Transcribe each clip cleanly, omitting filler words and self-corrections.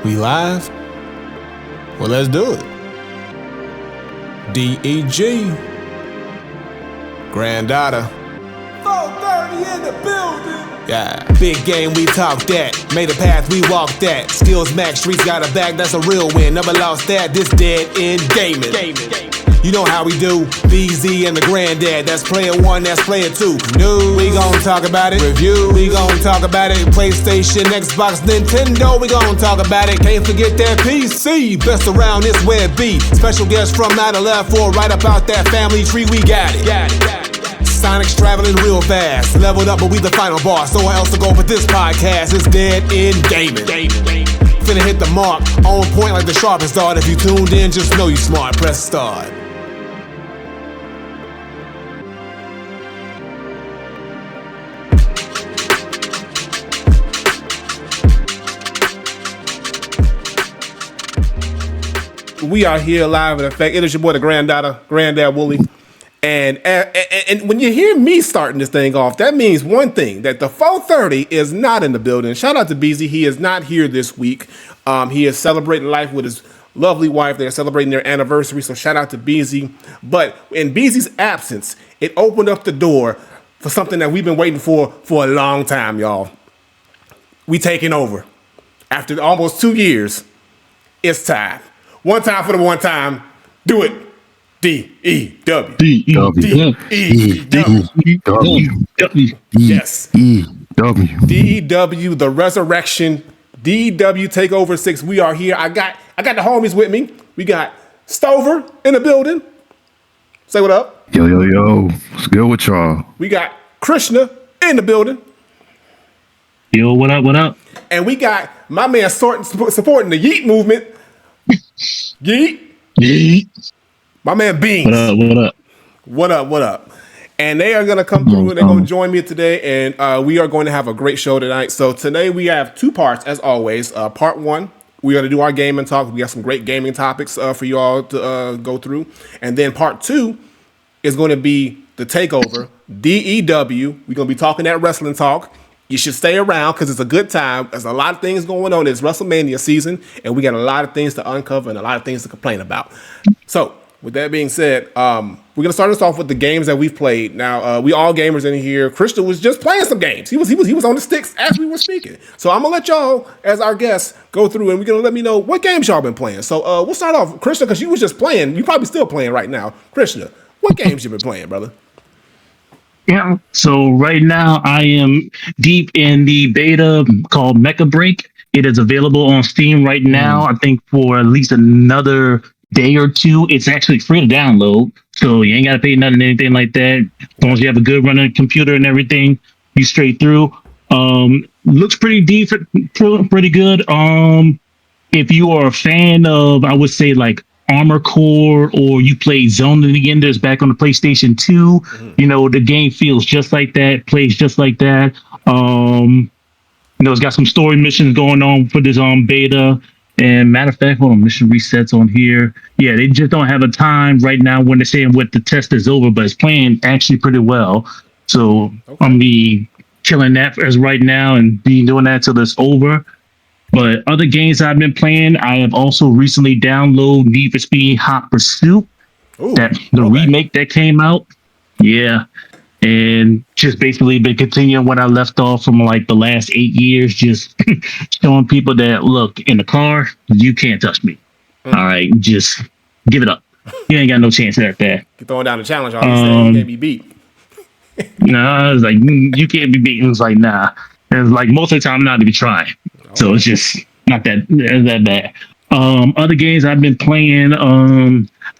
We live? Well, let's do it. DEG. Granddaughter. 430 in the building. Yeah. Big game, we talk that. Made a path, we walk that. Skills max, streets got a bag, that's a real win. Never lost that, this dead end gaming. You know how we do. BZ and the granddad. That's player one, that's player two. News, we gon' talk about it. Review, we gon' talk about it. PlayStation, Xbox, Nintendo, we gon' talk about it. Can't forget that PC. Best around this web B. Special guest from 9/11 right up out that family tree. We got it. Sonic's traveling real fast. Leveled up, but we the final boss. So what else to go with this podcast? It's dead end gaming. Finna hit the mark. On point like the sharpest dart. If you tuned in, just know you smart. Press start. We are here live in effect. It is your boy, the Granddad Wooly. And when you hear me starting this thing off, that means one thing, that the 430 is not in the building. Shout out to BZ. He is not here this week. He is celebrating life with his lovely wife. They're celebrating their anniversary, so shout out to BZ. But in BZ's absence, it opened up the door for something that we've been waiting for a long time, y'all. We taking over. After almost 2 years, it's time. One time for the one time. Do it. D-E-W. D-E-W. Yes. D-E-W. D-E-W, the resurrection. D-E-W Takeover 6. We are here. I got the homies with me. We got Stover in the building. Say what up. Yo. What's good with y'all? We got Krishna in the building. Yo, what up? And we got my man supporting the Yeet movement. Yeet. My man Beans. What up? And they are going to come through and they're going to join me today. And we are going to have a great show tonight. So today we have two parts, as always. Part one, we're going to do our gaming talk. We got some great gaming topics for you all to go through. And then part two is going to be the takeover, DEW. We're going to be talking that wrestling talk. You should stay around because it's a good time. There's a lot of things going on. It's WrestleMania season, and we got a lot of things to uncover and a lot of things to complain about. So, with that being said, we're going to start us off with the games that we've played. Now, we all gamers in here. Christian was just playing some games. He was on the sticks as we were speaking. So, I'm going to let y'all, as our guests, go through, and we're going to let me know what games y'all been playing. So, we'll start off, Christian, because you was just playing. You probably still playing right now. Christian, what games you been playing, brother? Yeah, so right now I am deep in the beta called Mecha Break. It is available on Steam right now. I think for at least another day or two. It's actually free to download, so you ain't got to pay nothing, anything like that. As long as you have a good running computer and everything, you straight through. Looks pretty decent, pretty good. If you are a fan of, I would say, like Armor Core, or you played Zone of the Enders back on the PlayStation 2, you know, the game feels just like that, plays just like that. You know, it's got some story missions going on for this beta. And matter of fact, hold on, mission resets on here. Yeah, they just don't have a time right now when they're saying what the test is over, but it's playing actually pretty well. So I'm be killing that as right now and be doing that till it's over. But other games I've been playing, I have also recently downloaded Need for Speed Hot Pursuit, remake that came out. Yeah. And just basically been continuing what I left off from like the last 8 years, just showing people that, look, in the car, you can't touch me. All right, just give it up. You ain't got no chance at that. You're throwing down the challenge. You can't be beat. I was like, you can't be beat. It was like, nah. And like most of the time, I'm not to be trying. So it's just not that bad. Other games I've been playing,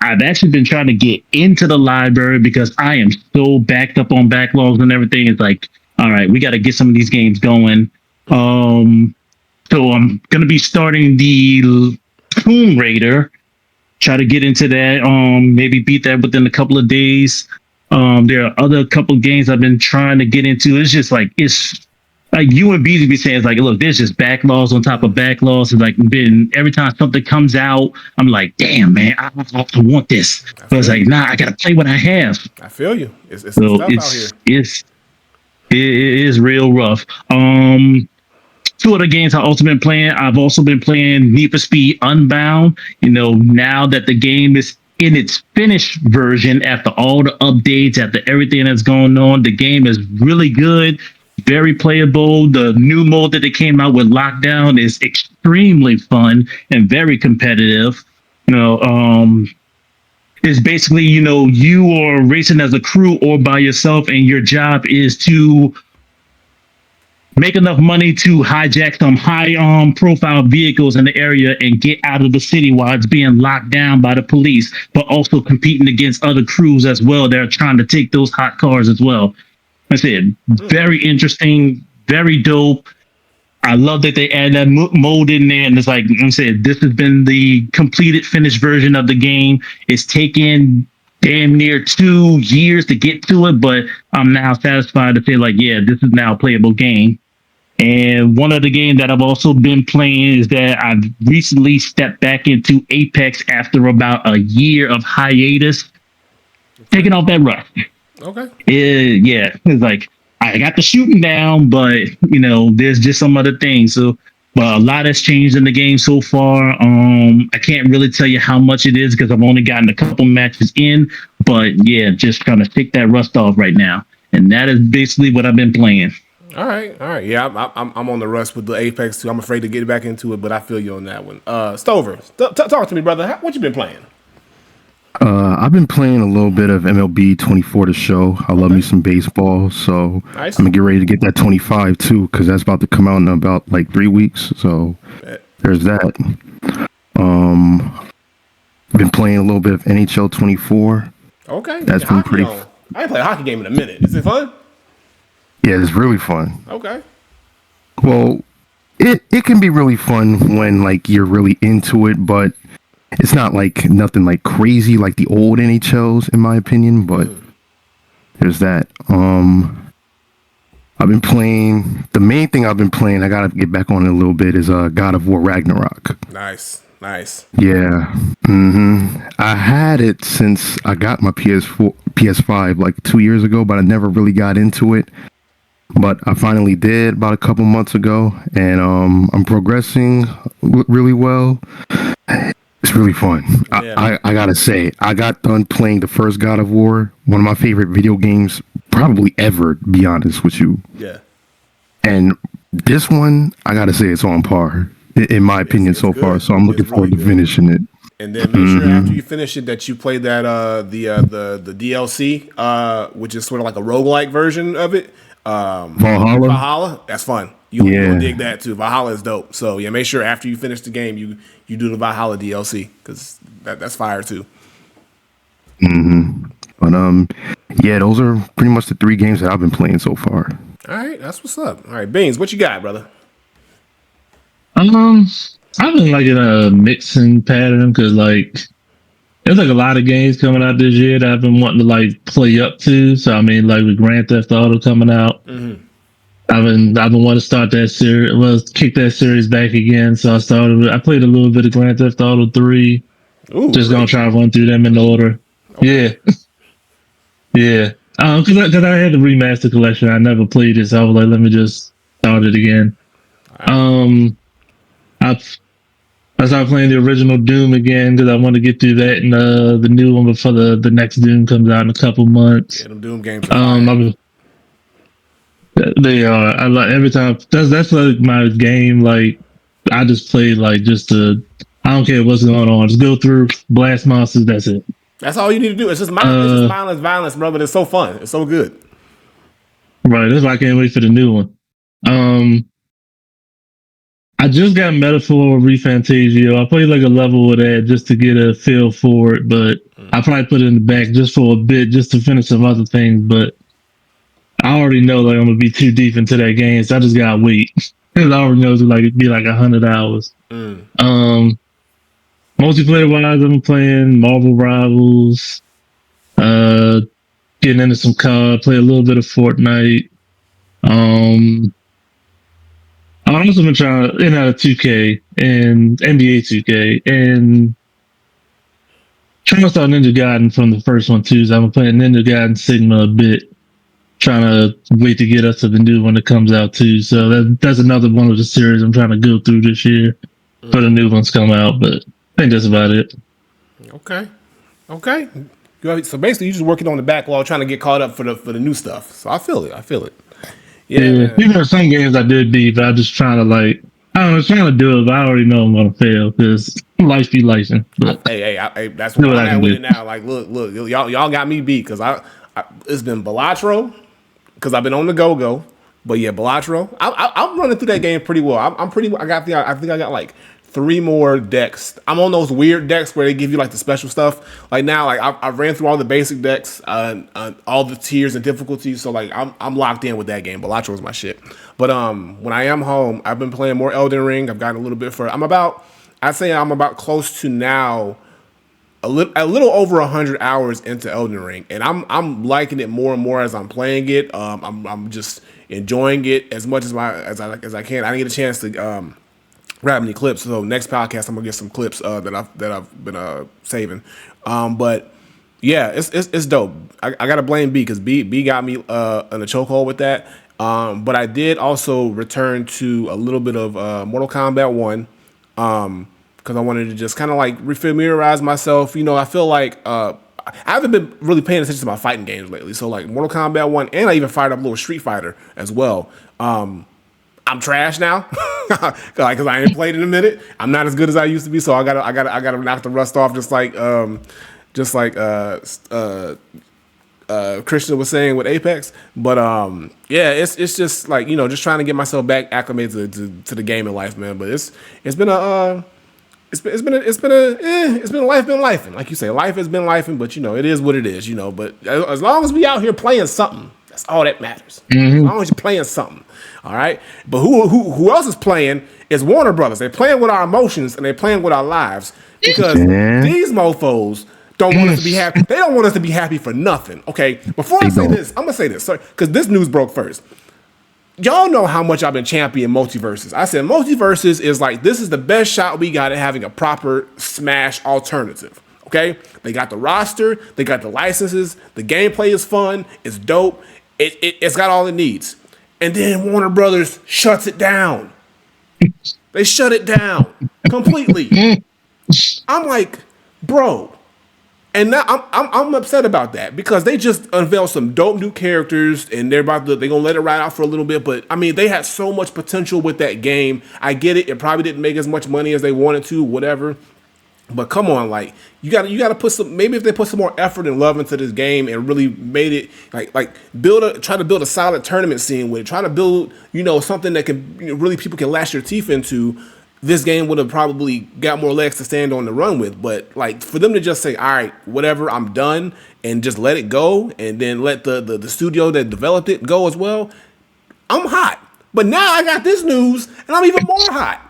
I've actually been trying to get into the library because I am so backed up on backlogs and everything. It's like, all right, we got to get some of these games going. So I'm going to be starting the Tomb Raider, try to get into that, maybe beat that within a couple of days. There are other couple of games I've been trying to get into. It's just like, it's like you and B be saying, it's like, look, there's just backlogs on top of backlogs. It's like, every time something comes out, I'm like, damn, man, I want this. But it's like, nah, I got to play what I have. I feel you. It's so tough out here. It is real rough. two other games I've also been playing. I've also been playing Need for Speed Unbound. Now that the game is in its finished version, after all the updates, after everything that's going on, the game is really good, very playable. The new mode that they came out with Lockdown is extremely fun and very competitive. It's basically, you are racing as a crew or by yourself, and your job is to make enough money to hijack some high profile vehicles in the area and get out of the city while it's being locked down by the police, but also competing against other crews as well that are trying to take those hot cars as well. I said, very interesting, very dope. I love that they add that mode in there, and it's like I said, this has been the completed, finished version of the game. It's taken damn near 2 years to get to it, but I'm now satisfied to say, like, yeah, this is now a playable game. And one of the games that I've also been playing is that I've recently stepped back into Apex after about a year of hiatus, taking off that rust. Okay. It's like I got the shooting down, but there's just some other things. So, but a lot has changed in the game so far. I can't really tell you how much it is because I've only gotten a couple matches in. But yeah, just trying to take that rust off right now, and that is basically what I've been playing. All right. Yeah, I'm on the rust with the Apex too. I'm afraid to get back into it, but I feel you on that one. Stover, talk to me, brother. What you been playing? I've been playing a little bit of MLB 24 to show. I love me some baseball, so nice. I'm gonna get ready to get that 25 too, because that's about to come out in about like 3 weeks. So there's that. Been playing a little bit of NHL 24. Okay, that's been pretty. I ain't played a hockey game in a minute. Is it fun? Yeah, it's really fun. Okay. Well, it can be really fun when like you're really into it, but it's not like nothing like crazy like the old NHLs in my opinion, but there's that. I've been playing, the main thing I've been playing, I gotta get back on it a little bit, is God of War Ragnarok. Nice. Yeah. I had it since I got my PS5 like 2 years ago, but I never really got into it. But I finally did about a couple months ago, and I'm progressing really well. It's really fun. Yeah. I gotta say, I got done playing the first God of War, one of my favorite video games probably ever, to be honest with you. Yeah. And this one, I gotta say, it's on par, in my opinion, so far. So I'm looking forward to finishing it. And then make sure after you finish it that you play that the DLC, which is sort of like a roguelike version of it. Valhalla, that's fun. You'll dig that too. Valhalla is dope. So yeah, make sure after you finish the game, you do the Valhalla DLC because that's fire too. But yeah, those are pretty much the 3 games that I've been playing so far. All right, that's what's up. All right, Beans, what you got, brother? I've been liking a mixing pattern because like there's like a lot of games coming out this year that I've been wanting to like play up to. So I mean, like with Grand Theft Auto coming out, I've been wanting to start that series. Well, kick that series back again. So I played a little bit of Grand Theft Auto 3. Ooh, just gonna try to run through them in order. Okay. Yeah. Because I had the remaster collection. I never played it, so I was like, let me just start it again. Right. I started playing the original Doom again because I want to get through that and the new one before the next Doom comes out in a couple months. Yeah, them Doom games are they are. I like every time. That's like my game. Like I just play like I don't care what's going on. Just go through, blast monsters. That's it. That's all you need to do. It's just mindless violence, brother. It's so fun. It's so good. Right. That's why I can't wait for the new one. I just got Metaphor ReFantazio. I played like a level of that just to get a feel for it, but I probably put it in the back just for a bit, just to finish some other things. But I already know like I'm gonna be too deep into that game, so I just gotta wait. Because I already know it's like it'd be like 100 hours. Multiplayer wise, I've been playing Marvel Rivals, getting into some COD, play a little bit of Fortnite. I've also been trying to in out of 2K and NBA 2K and trying to start Ninja Gaiden from the first one too. So I've been playing Ninja Gaiden Sigma a bit, trying to wait to get us to the new one that comes out too. So that's another one of the series I'm trying to go through this year for the new ones come out. But I think that's about it. Okay. So basically, you're just working on the backlog, trying to get caught up for the new stuff. So I feel it. Yeah. Even though some games I did beat, but I'm just trying to trying to do it, but I already know I'm gonna fail because life be licensed. Hey, that's what I'm at with it now. Like, look, y'all got me beat because I it's been Balatro because I've been on the go. But yeah, Balatro, I'm running through that game pretty well. I think I got like 3 more decks. I'm on those weird decks where they give you like the special stuff. Like now, like I ran through all the basic decks, all the tiers and difficulties. So like I'm locked in with that game. Balatro is my shit. But when I am home, I've been playing more Elden Ring. I've gotten a little bit further. I'd say I'm about close to now a little over 100 hours into Elden Ring, and I'm liking it more and more as I'm playing it. I'm just enjoying it as much as I can. I didn't get a chance to grab any clips, so next podcast I'm gonna get some clips that I've been saving. But yeah, it's dope. I gotta blame B because B got me in a chokehold with that. But I did also return to a little bit of Mortal Kombat 1. Because I wanted to just kind of like refamiliarize myself. You know, I feel like I haven't been really paying attention to my fighting games lately. So like Mortal Kombat 1, and I even fired up a little Street Fighter as well. I'm trash now because I ain't played in a minute. I'm not as good as I used to be, so I gotta knock the rust off, just like Christian was saying with Apex. But yeah, it's just like, you know, just trying to get myself back acclimated to the gaming life, man. But it's been a life been lifing. Like you say, life has been lifing, but you know, it is what it is, you know. But as long as we out here playing something, that's all that matters. As long as you're playing something. All right. But who else is playing is Warner Brothers. They're playing with our emotions and they're playing with our lives because these mofos don't want us to be happy. They don't want us to be happy for nothing. Okay. Before I say this, I'm gonna say this, because this news broke first. Y'all know how much I've been championing multiverses. I said multiverses is like, this is the best shot we got at having a proper Smash alternative. Okay? They got the roster, they got the licenses, the gameplay is fun, it's dope, it's got all it needs. And then Warner Brothers shuts it down. They shut it down completely. I'm like, bro. And now I'm upset about that because they just unveiled some dope new characters and they're gonna let it ride out for a little bit. But I mean, they had so much potential with that game. I get it. It probably didn't make as much money as they wanted to, whatever. But come on, like you gotta put some, maybe if they put some more effort and love into this game and really made it try to build a solid tournament scene with it, try to build, you know, something that can, you know, really people can lash their teeth into. This game would have probably got more legs to stand on the run with. But like for them to just say, all right, whatever, I'm done, and just let it go, and then let the studio that developed it go as well, I'm hot. But now I got this news and I'm even more hot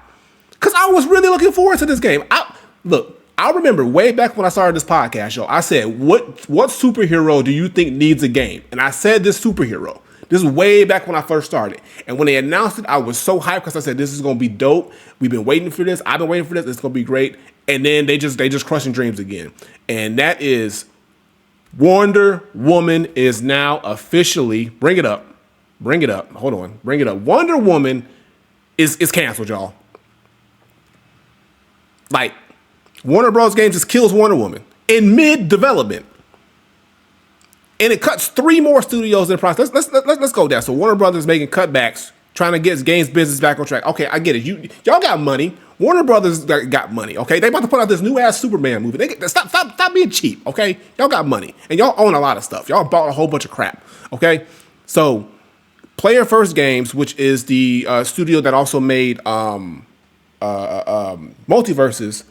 because I was really looking forward to this game. I remember way back when I started this podcast, yo, I said, what superhero do you think needs a game? And I said this superhero. This is way back when I first started. And when they announced it, I was so hyped because I said, this is going to be dope. We've been waiting for this. I've been waiting for this. It's going to be great. And then they just crushing dreams again. And that is Wonder Woman is now officially, bring it up. Hold on. Bring it up. Wonder Woman is canceled, y'all. Like, Warner Bros. Games just kills Wonder Woman in mid-development. And it cuts 3 more studios in the process. Let's go down. So Warner Brothers making cutbacks, trying to get games business back on track. Okay, I get it. Y'all got money. Warner Brothers got money. Okay, they about to put out this new ass Superman movie. Stop being cheap. Okay, y'all got money and y'all own a lot of stuff. Y'all bought a whole bunch of crap. Okay, so Player First Games, which is the studio that also made Multiverses,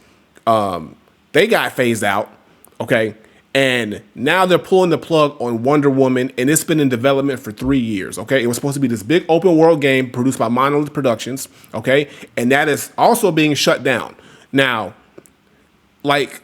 they got phased out. Okay. And now they're pulling the plug on Wonder Woman, and it's been in development for 3 years, okay? It was supposed to be this big open world game produced by Monolith Productions, okay? And that is also being shut down. Now, like,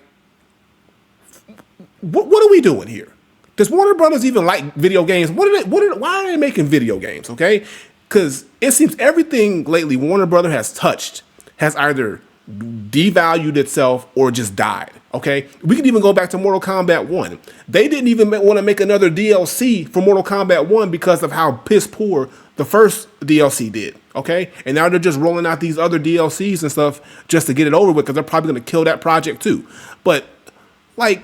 what are we doing here? Does Warner Brothers even like video games? Why are they making video games, okay? Because it seems everything lately Warner Brothers has touched has either devalued itself or just died. Okay, we can even go back to Mortal Kombat 1. They didn't even want to make another DLC for Mortal Kombat 1 because of how piss poor the first DLC did. Okay, and now they're just rolling out these other DLCs and stuff just to get it over with because they're probably going to kill that project too. But like,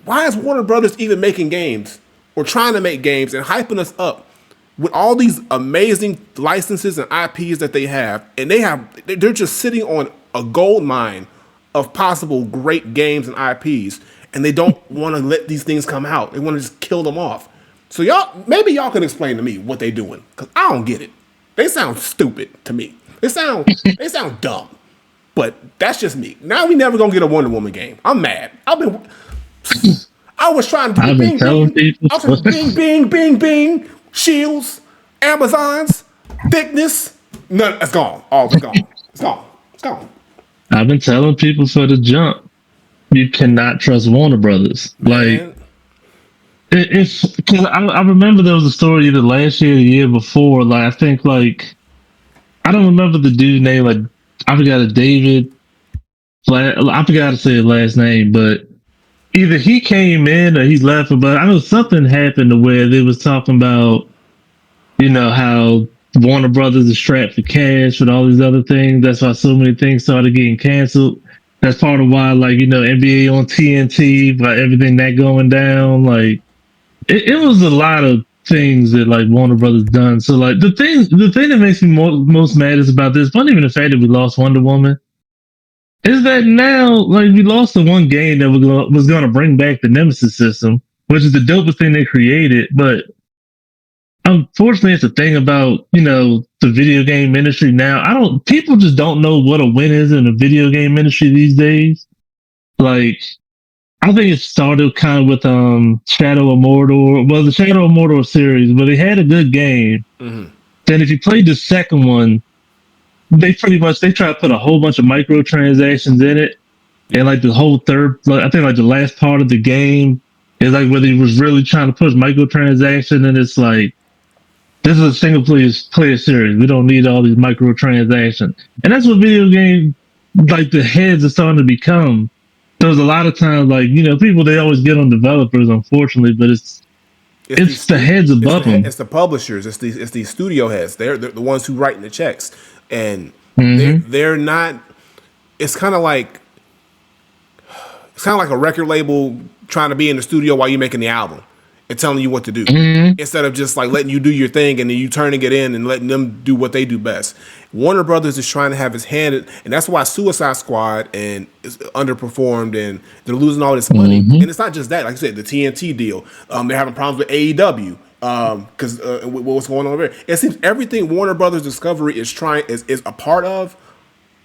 why is Warner Brothers even making games or trying to make games and hyping us up with all these amazing licenses and IPs that they have, and they're just sitting on a gold mine of possible great games and IPs, and they don't want to let these things come out. They want to just kill them off. So maybe y'all can explain to me what they're doing, because I don't get it. They sound stupid to me. They sound dumb. But that's just me. Now we never gonna get a Wonder Woman game. I'm mad. I was trying to do bing, bing, shields, Amazons, thickness. None. It's gone. All it's gone. It's gone. It's gone. I've been telling people for the jump, you cannot trust Warner Brothers. Man. Like, it's because I remember there was a story either last year or the year before. Like, I think, like, I don't remember the dude's name. Like, I forgot it, David. I forgot how to say his last name, but either he came in or he left. But I know something happened to where they was talking about, how Warner Brothers is strapped for cash and all these other things. That's why so many things started getting canceled. That's part of why, like, NBA on TNT, but everything that going down, like, it was a lot of things that, like, Warner Brothers done. So, like, the thing that makes me most mad is about this, not even the fact that we lost Wonder Woman, is that now, like, we lost the one game that was going to bring back the Nemesis system, which is the dopest thing they created, but unfortunately, it's a thing about, the video game industry now. People just don't know what a win is in the video game industry these days. Like, I think it started kind of with Shadow of Mordor. Well, the Shadow of Mordor series, but they had a good game. Mm-hmm. Then if you played the second one, they try to put a whole bunch of microtransactions in it. And like the whole third, I think like the last part of the game is like where they was really trying to push microtransaction, and it's like, this is a single player series. We don't need all these microtransactions. And that's what video game, like, the heads are starting to become. There's a lot of times, like, people, they always get on developers, unfortunately, but it's the heads above them. It's the publishers. It's these studio heads. They're the ones who writing the checks. And they're not, it's kind of like a record label trying to be in the studio while you're making the album and telling you what to do, instead of just like letting you do your thing and then you turning it in and letting them do what they do best. Warner Brothers is trying to have his hand, and that's why Suicide Squad is underperformed and they're losing all this money. And it's not just that, like I said, the TNT deal. They're having problems with AEW because what's going on there. It seems everything Warner Brothers Discovery is a part of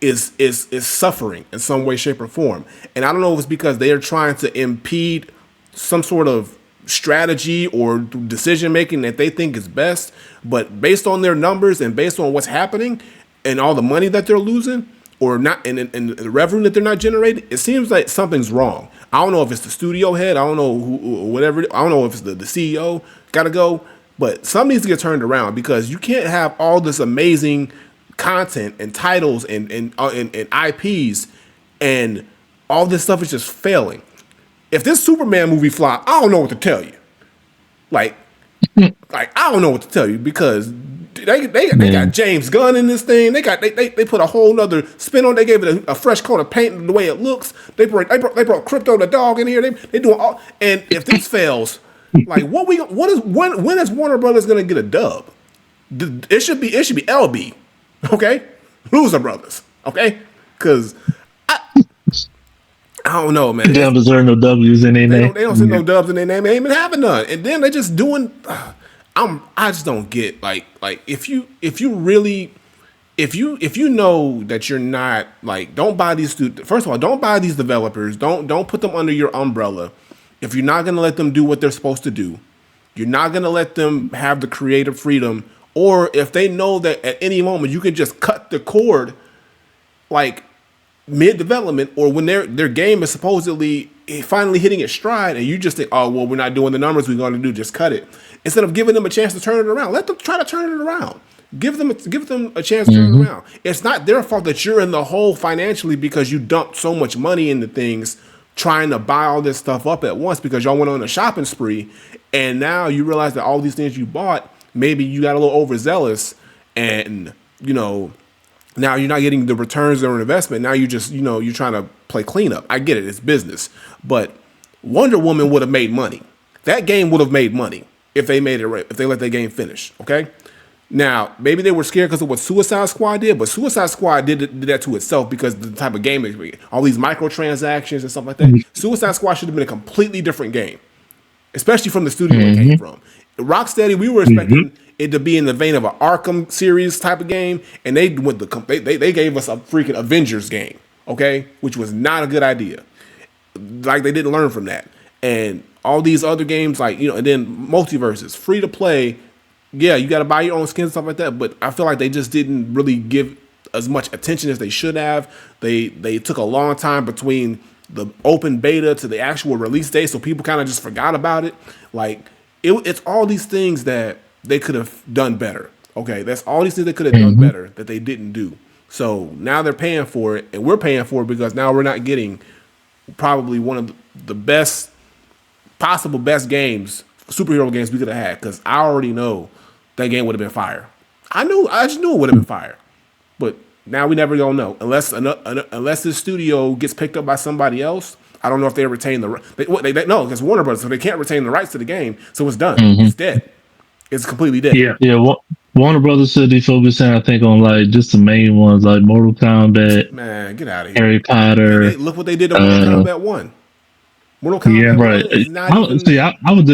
is suffering in some way, shape, or form. And I don't know if it's because they are trying to impede some sort of strategy or decision making that they think is best, but based on their numbers and based on what's happening and all the money that they're losing or not, and the revenue that they're not generating, it seems like something's wrong. I don't know if it's the studio head, I don't know whatever. I don't know if it's the CEO gotta go, but something needs to get turned around, because you can't have all this amazing content and titles and IPs and all this stuff is just failing. If this Superman movie flop, I don't know what to tell you. Like I don't know what to tell you, because they got James Gunn in this thing. They put a whole nother spin on. They gave it a fresh coat of paint the way it looks. They brought Crypto the dog in here. They doing all. And if this fails, like when is Warner Brothers gonna get a dub? It should be LB, okay, Loser Brothers, okay, because I don't know, man. They don't deserve no W's in their name. They don't see no dubs in their name. They ain't even having none. And then they just doing. I just don't get like if you know that you're not, like, don't buy these first of all, don't buy these developers. Don't put them under your umbrella. If you're not gonna let them do what they're supposed to do, you're not gonna let them have the creative freedom. Or if they know that at any moment you can just cut the cord, like mid-development, or when their game is supposedly finally hitting its stride, and you just think, oh, well, we're not doing the numbers we're going to do, just cut it. Instead of giving them a chance to turn it around, let them try to turn it around. Give them a chance to turn around. It's not their fault that you're in the hole financially because you dumped so much money into things trying to buy all this stuff up at once because y'all went on a shopping spree, and now you realize that all these things you bought, maybe you got a little overzealous, and now you're not getting the returns on investment. Now you just you're trying to play cleanup. I get it, it's business, but Wonder Woman would have made money. That game would have made money if they made it right, if they let that game finish. Okay. Now, maybe they were scared because of what Suicide Squad did, but Suicide Squad did that to itself because the type of game it was. All these microtransactions and stuff like that. Suicide Squad should have been a completely different game, especially from the studio it came from. Rocksteady, we were expecting it to be in the vein of an Arkham series type of game, and they gave us a freaking Avengers game, okay, which was not a good idea. Like, they didn't learn from that. And all these other games, like, and then multiverses, free to play. Yeah, you got to buy your own skins and stuff like that, but I feel like they just didn't really give as much attention as they should have. They took a long time between the open beta to the actual release date, so people kind of just forgot about it. Like, it's all these things that they could have done better. Okay, that's all these things they could have done better that they didn't do. So now they're paying for it, and we're paying for it because now we're not getting probably one of the best games, superhero games we could have had, because I already know that game would have been fire. I just knew it would have been fire. But now we never gonna know unless this studio gets picked up by somebody else. I don't know if they retain no, because Warner Brothers, so they can't retain the rights to the game, so it's done. It's dead. It's completely dead. Yeah. Warner Brothers said they focusing, I think, on like just the main ones, like Mortal Kombat. Man, get out of here. Harry Potter. Look what they did to Mortal Kombat 1. Mortal Kombat 1 is not I was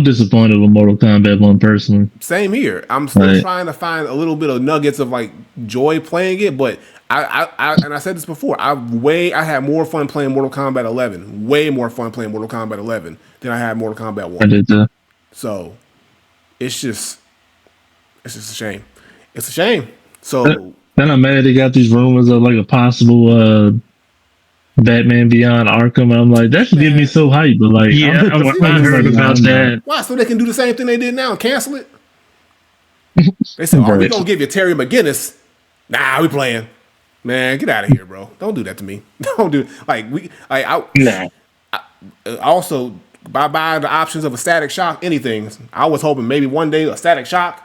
disappointed with Mortal Kombat 1 personally. Same here. I'm still trying to find a little bit of nuggets of like joy playing it, but I said this before. I had more fun playing Mortal Kombat 11. Way more fun playing Mortal Kombat 11 than I had Mortal Kombat 1. I did too. So it's just a shame. It's a shame. So then I'm mad they got these rumors of like a possible Batman Beyond Arkham. I'm like, that should get me so hyped. But like, I heard about that. Why? So they can do the same thing they did now and cancel it? They said, "Oh, we gonna give you Terry McGinnis." Nah, we playing. Man, get out of here, bro. Don't do that to me. Don't do also, by the options of a Static Shock, anything. I was hoping maybe one day a Static Shock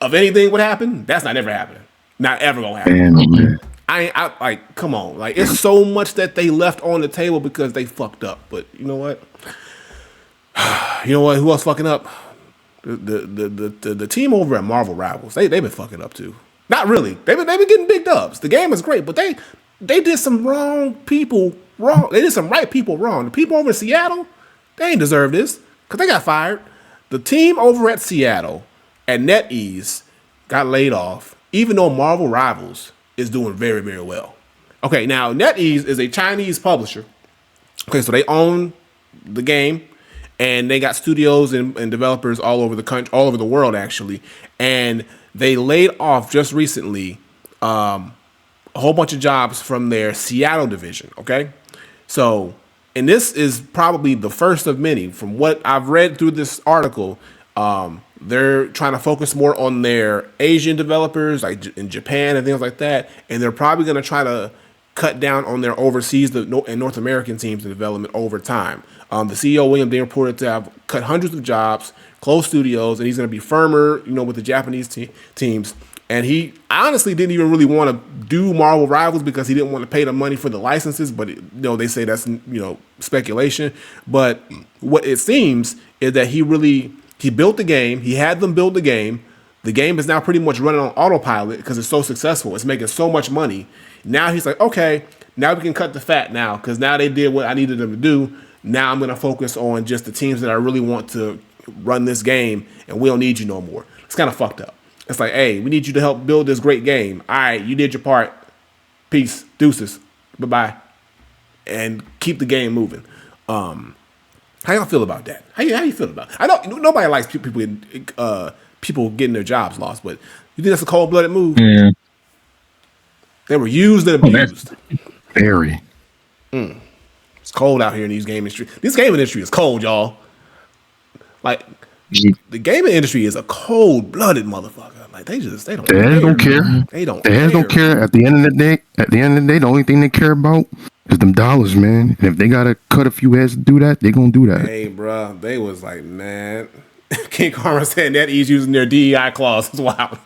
of anything would happen. That's not ever happening. Not ever gonna happen. Man. I like, come on. Like, it's so much that they left on the table because they fucked up. But you know what? Who else fucking up? The team over at Marvel Rivals. They've been fucking up too. Not really. They've been getting big dubs. The game is great, but they did some wrong people wrong. They did some right people wrong. The people over in Seattle, they ain't deserve this because they got fired. The team over at Seattle at NetEase got laid off, even though Marvel Rivals is doing very, very well. Okay, now NetEase is a Chinese publisher. Okay, so they own the game, and they got studios and developers all over the country, all over the world actually. And they laid off just recently a whole bunch of jobs from their Seattle division. Okay, so and this is probably the first of many. From what I've read through this article, they're trying to focus more on their Asian developers, like in Japan and things like that. And they're probably going to try to cut down on their overseas and North American teams in development over time. The CEO, William Dane, reported to have cut hundreds of jobs, closed studios, and he's going to be firmer, with the Japanese teams. And he honestly didn't even really want to do Marvel Rivals because he didn't want to pay the money for the licenses. But they say that's speculation. But what it seems is that he built the game. He had them build the game. The game is now pretty much running on autopilot because it's so successful. It's making so much money. Now he's like, okay, now we can cut the fat now because now they did what I needed them to do. Now I'm going to focus on just the teams that I really want to run this game, and we don't need you no more. It's kind of fucked up. It's like, hey, we need you to help build this great game. All right, you did your part. Peace. Deuces. Bye-bye. And keep the game moving. How y'all feel about that? How you feel about it? I know nobody likes people getting their jobs lost, but you think that's a cold-blooded move? Yeah. They were used and abused. Very. It's cold out here in these game industry. This game industry is cold, y'all. Like, the gaming industry is a cold-blooded motherfucker. Like they don't care. They don't care. At the end of the day, the only thing they care about is them dollars, man. And if they gotta cut a few heads to do that, they gonna do that. Hey, bro, they was like, man. King Karma said NetEase using their DEI clause is wild.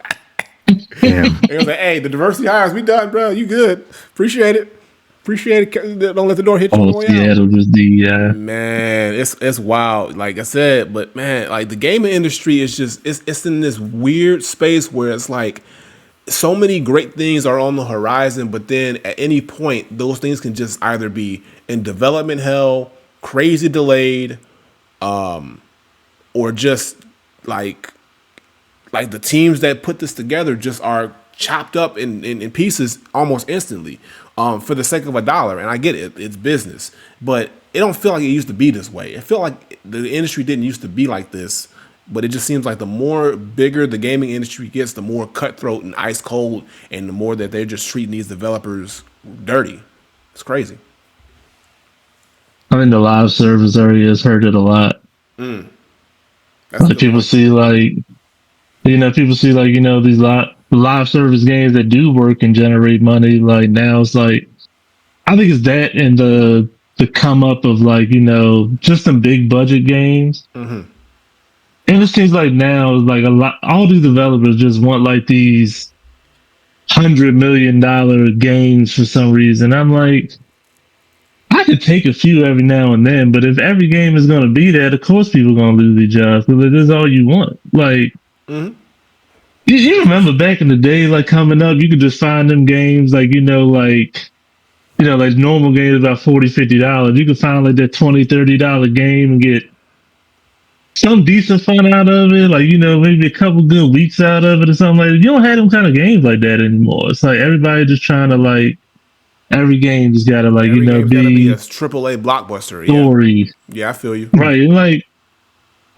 Damn. They was like, hey, the diversity hires, we done, bro. You good? Appreciate it. Don't let the door hit you. Oh, Seattle was the man. It's wild. Like I said, but man, like the gaming industry is just it's in this weird space where it's like so many great things are on the horizon, but then at any point those things can just either be in development hell, crazy delayed, or just like the teams that put this together just are chopped up in pieces almost instantly for the sake of $1. And I get it, it's business, but it don't feel like it used to be this way. It felt like the industry didn't used to be like this, but it just seems like the more bigger the gaming industry gets, the more cutthroat and ice cold, and the more that they're just treating these developers dirty. It's crazy. I mean, the live service area has hurt it a lot. Like people see these live service games that do work and generate money. Like now it's like, I think it's that and the come up of just some big budget games. And it seems like now like all these developers just want like these $100 million games for some reason. I'm like, I could take a few every now and then, but if every game is going to be that, of course people are going to lose their jobs because this is all you want. Like, you remember back in the day, like coming up, you could just find them games like normal games about $40-$50. You could find like that $20-$30 game and get some decent fun out of it, like maybe a couple good weeks out of it or something like that. You don't have them kind of games like that anymore. It's like everybody just trying to every game just gotta be a AAA blockbuster. Story. Yeah, I feel you. Right, like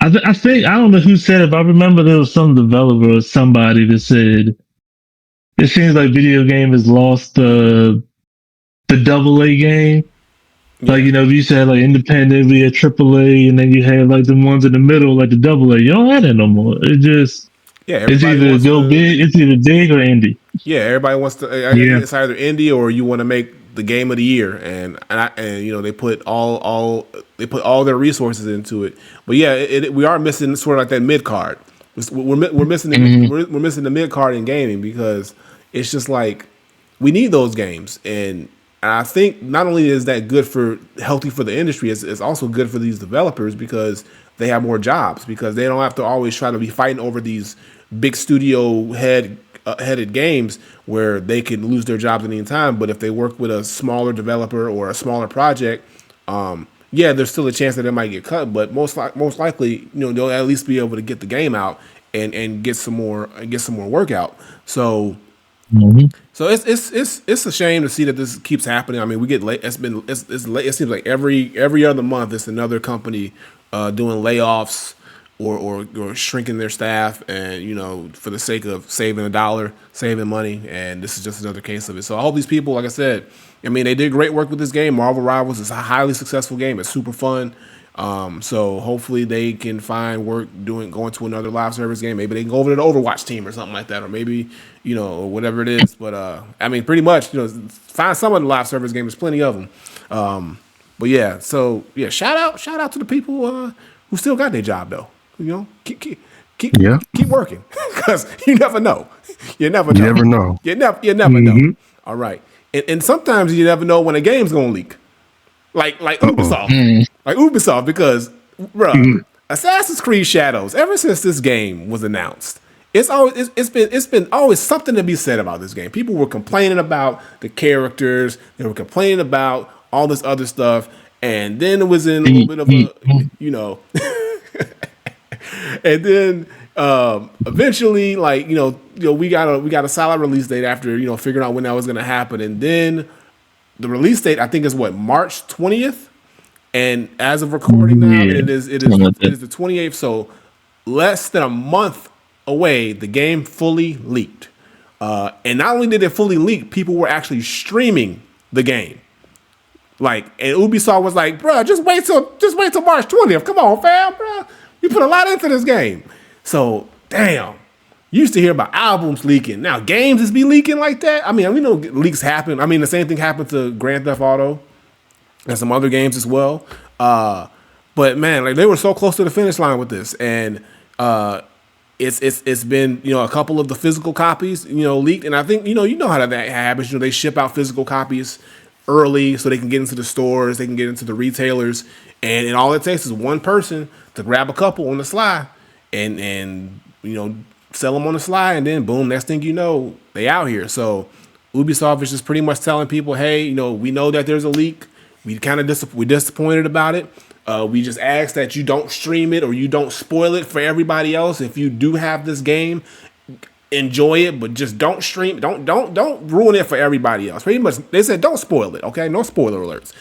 I think I don't know who said it, but I remember there was some developer or somebody that said it seems like video game has lost the AA game. Yeah. Like you said independent, we had AAA, and then you had the ones in the middle, like the AA. You don't have that no more. It just it's either big, it's either big or indie. Yeah, everybody wants to. It's either indie or you want to make the game of the year, and they put all their resources into it. But yeah, we are missing sort of like that mid card. We're missing we're missing the mid card in gaming because it's just like we need those games, and I think not only is that healthy for the industry, it's also good for these developers because they have more jobs because they don't have to always try to be fighting over these big studio headed games where they can lose their jobs at any time. But if they work with a smaller developer or a smaller project, there's still a chance that it might get cut. But most likely, they'll at least be able to get the game out and get some more work out. So. So it's a shame to see that this keeps happening. I mean, we get late. It seems like every other month it's another company doing layoffs or shrinking their staff, and for the sake of saving $1, saving money. And this is just another case of it. So all these people, like I said, I mean, they did great work with this game. Marvel Rivals is a highly successful game. It's super fun. So hopefully they can find work going to another live service game. Maybe they can go over to the Overwatch team or something like that, or maybe or whatever it is. But I mean, pretty much find some of the live service games. There's plenty of them. But yeah, so yeah, shout out to the people who still got their job though. Keep working because you never know. You never know. You never know. All right, and sometimes you never know when a game's gonna leak. Like Ubisoft. Like Ubisoft, because Assassin's Creed Shadows, ever since this game was announced, it's been always something to be said about this game. People were complaining about the characters, they were complaining about all this other stuff, and then it was in a little bit of a and then eventually we got a solid release date after figuring out when that was gonna happen, and then the release date I think is March 20th, and as of recording now, it is the 28th. So less than a month away, the game fully leaked. And not only did it fully leak, people were actually streaming the game. And Ubisoft was like, "Bro, just wait till March 20th. Come on, fam, bro. We put a lot into this game. So, damn. You used to hear about albums leaking. Now, games is be leaking like that? I mean, we know leaks happen. I mean, the same thing happened to Grand Theft Auto and some other games as well. But, man, like they were so close to the finish line with this. And it's been, a couple of the physical copies, leaked. And I think, you know how that happens. They ship out physical copies early so they can get into the stores, they can get into the retailers. And all it takes is one person to grab a couple on the sly and sell them on the sly, and then boom, next thing you know, they out here. So Ubisoft is just pretty much telling people, hey, we know that there's a leak. We kind of we're disappointed about it. We just ask that you don't stream it or you don't spoil it for everybody else. If you do have this game, enjoy it, but just don't stream. Don't ruin it for everybody else. Pretty much, they said don't spoil it. Okay, no spoiler alerts.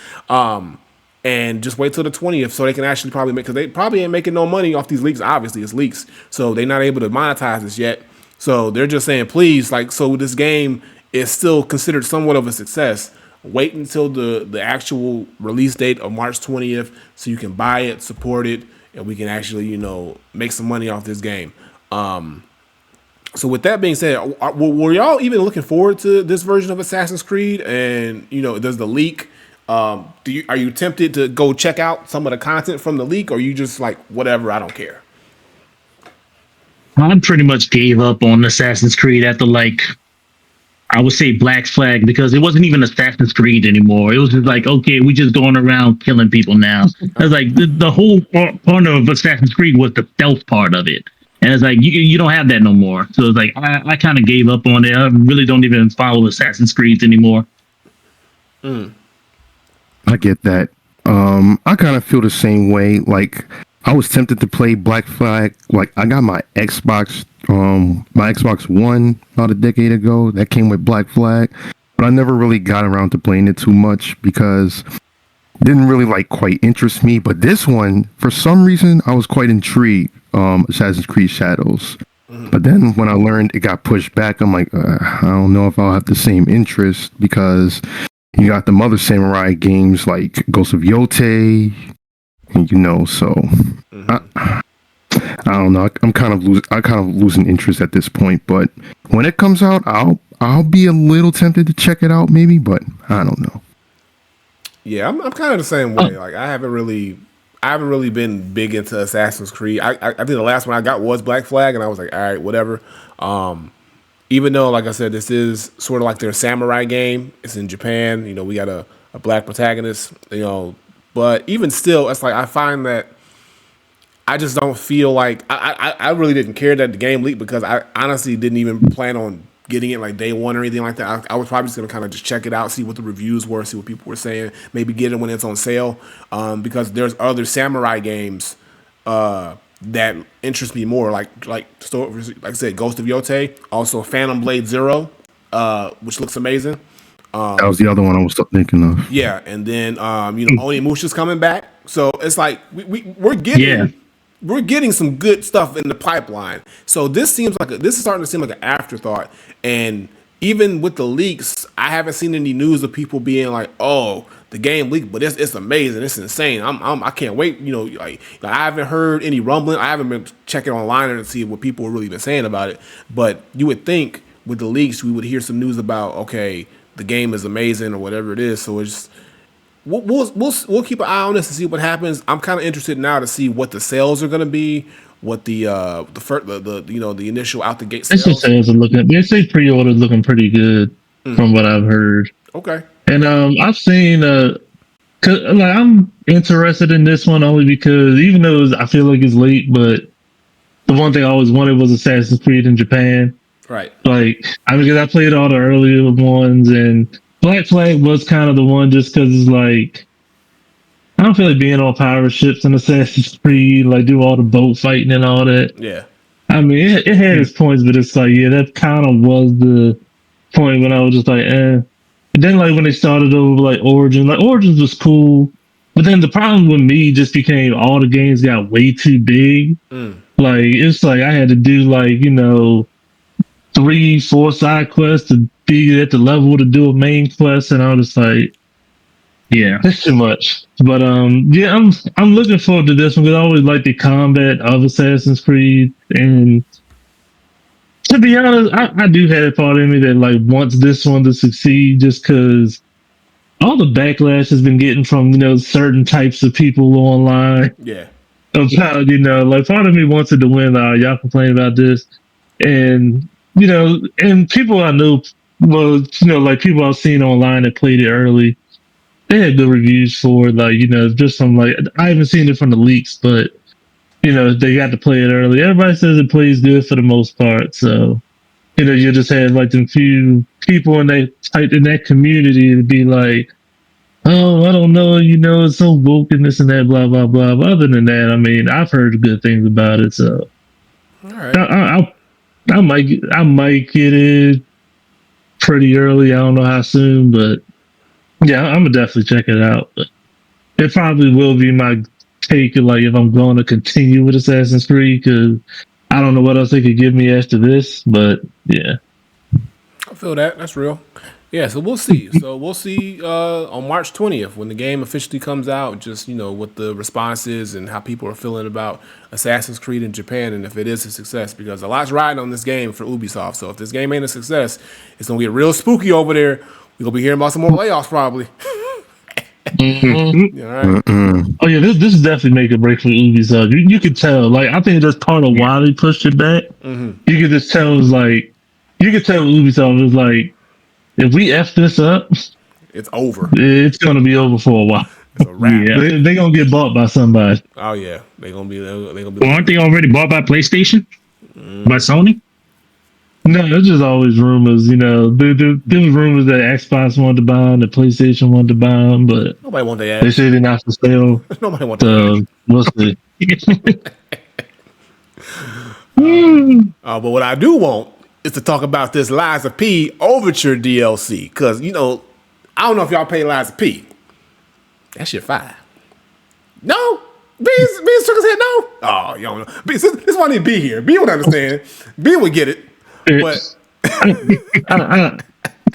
And just wait till the 20th so they can actually probably make, because they probably ain't making no money off these leaks. Obviously, it's leaks, so they're not able to monetize this yet. So they're just saying, please, so this game is still considered somewhat of a success. Wait until the actual release date of March 20th so you can buy it, support it, and we can actually, make some money off this game. So with that being said, were y'all even looking forward to this version of Assassin's Creed? And, does the leak... are you tempted to go check out some of the content from the leak, or you just like, whatever, I don't care? I pretty much gave up on Assassin's Creed after I would say Black Flag, because it wasn't even Assassin's Creed anymore. It was just like, okay, we just going around killing people now. I was like, the whole part of Assassin's Creed was the stealth part of it. And it's like, you don't have that no more. So it's like, I kind of gave up on it. I really don't even follow Assassin's Creed anymore. I get that. I kind of feel the same way. Like, I was tempted to play Black Flag. Like, I got my Xbox One about a decade ago that came with Black Flag, but I never really got around to playing it too much because it didn't really quite interest me. But this one, for some reason, I was quite intrigued. Assassin's Creed Shadows. But then when I learned it got pushed back, I'm like, I don't know if I'll have the same interest, because you got the other samurai games like Ghost of Yotei, and so I don't know. I'm kind of losing interest at this point. But when it comes out, I'll be a little tempted to check it out, maybe. But I don't know. Yeah, I'm kind of the same way. Like I haven't really been big into Assassin's Creed. I think the last one I got was Black Flag, and I was like, all right, whatever. Even though, like I said, this is sort of like their samurai game. It's in Japan. We got a black protagonist. But even still, it's like I find that I just don't feel like I really didn't care that the game leaked, because I honestly didn't even plan on getting it like day one or anything like that. I was probably just gonna kind of just check it out, see what the reviews were, see what people were saying, maybe get it when it's on sale. Because there's other samurai games that interest me more, like I said, Ghost of Yotei, also Phantom Blade Zero, which looks amazing. That was the other one I was thinking of. Yeah, and then Onimusha's coming back, so it's like we're getting some good stuff in the pipeline. So this is starting to seem like an afterthought. And even with the leaks, I haven't seen any news of people being like, "Oh, the game leaked, but it's amazing, it's insane. I can't wait." I haven't heard any rumbling. I haven't been checking online to see what people have really been saying about it. But you would think with the leaks, we would hear some news about, okay, the game is amazing or whatever it is. So it's we'll keep an eye on this and see what happens. I'm kind of interested now to see what the sales are going to be, what the initial out the gate sales. Sales are looking. They say pre-order looking pretty good from what I've heard. Okay. And I've seen cause I'm interested in this one only because even though I feel like it's late, but the one thing I always wanted was Assassin's Creed in Japan. Right. Because I played all the earlier ones, and Black Flag was kind of the one just because it's like, I don't feel like being on pirate ships in Assassin's Creed, do all the boat fighting and all that. Yeah. I mean, it had its points, but it's like, yeah, that kind of was the point when I was just like, eh. And then when they started over Origins, Origins was cool, but then the problem with me just became all the games got way too big. It's like I had to do 3-4 side quests to be at the level to do a main quest, and I was just like, Yeah, it's too much. But yeah, I'm looking forward to this one because I always like the combat of Assassin's Creed, and to be honest, I do have a part of me that like wants this one to succeed just because all the backlash has been getting from certain types of people online Yeah. about like part of me wants it to win. Y'all complain about this, and and people I know, well, like people I've seen online that played it early, they had good reviews for it. Like just from like I haven't seen it from the leaks, but they got to play it early. Everybody says it plays good for the most part, so. You just had like them few people in that community to be like, oh, I don't know, it's so woke and this and that, blah blah blah. But other than that, I mean, I've heard good things about it, so All right. I might get it pretty early. I don't know how soon, but yeah, I'm gonna definitely check it out. But it probably will be my take, like if I'm going to continue with Assassin's Creed, because I don't know what else they could give me after this. But yeah. I feel that. That's real. Yeah, so we'll see. So we'll see on March 20th when the game officially comes out, just, what the response is and how people are feeling about Assassin's Creed in Japan and if it is a success, because a lot's riding on this game for Ubisoft. So if this game ain't a success, it's going to get real spooky over there. We're going to be hearing about some more layoffs probably. Mm-hmm. All right. Oh yeah, this is definitely make a break for Ubisoft. You can tell. Like I think that's part of why they pushed it back. You can just tell it's like you can tell Ubisoft is like, if we f this up, it's over. It's gonna be over for a while. It's a wrap. Yeah, they gonna get bought by somebody. Oh yeah, they gonna be. Well, aren't they already bought by PlayStation? By Sony? No, it's just always rumors. There was rumors that Xbox wanted to buy them, that PlayStation wanted to buy them, but nobody want their ass. They say they're not for sale. Nobody want their ass. We'll see. But what I do want is to talk about this Lies of P Overture DLC, because I don't know if y'all pay Lies of P. That shit fire. No, Beans shook his head. No. Oh, y'all know. Beans, this why I need B here. B would understand. B would get it. But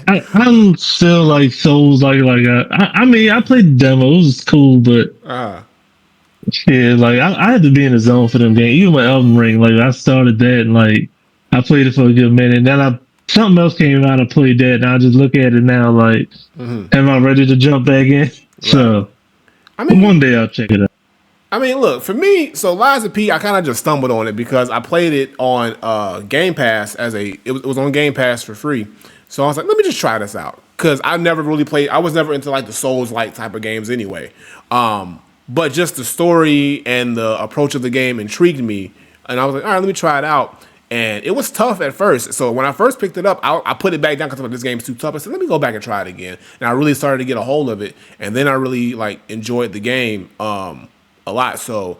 I'm still like Souls like I mean I played the demo. It was cool, but yeah, like I had to be in the zone for them games. Even my Elden Ring, like I started that and like I played it for a good minute. And then something else came out. I played that, and I just look at it now like, am I ready to jump back in? Right. So, one day I'll check it out. I mean, look, for me, so Lies of P, I kind of just stumbled on it because I played it on Game Pass it was on Game Pass for free. So I was like, let me just try this out. Because I never really played, I was never into like the Souls-like type of games anyway. But just the story and the approach of the game intrigued me. And I was like, all right, let me try it out. And it was tough at first. So when I first picked it up, I put it back down because I thought this game's too tough. I said, let me go back and try it again. And I really started to get a hold of it. And then I really like enjoyed the game a lot. So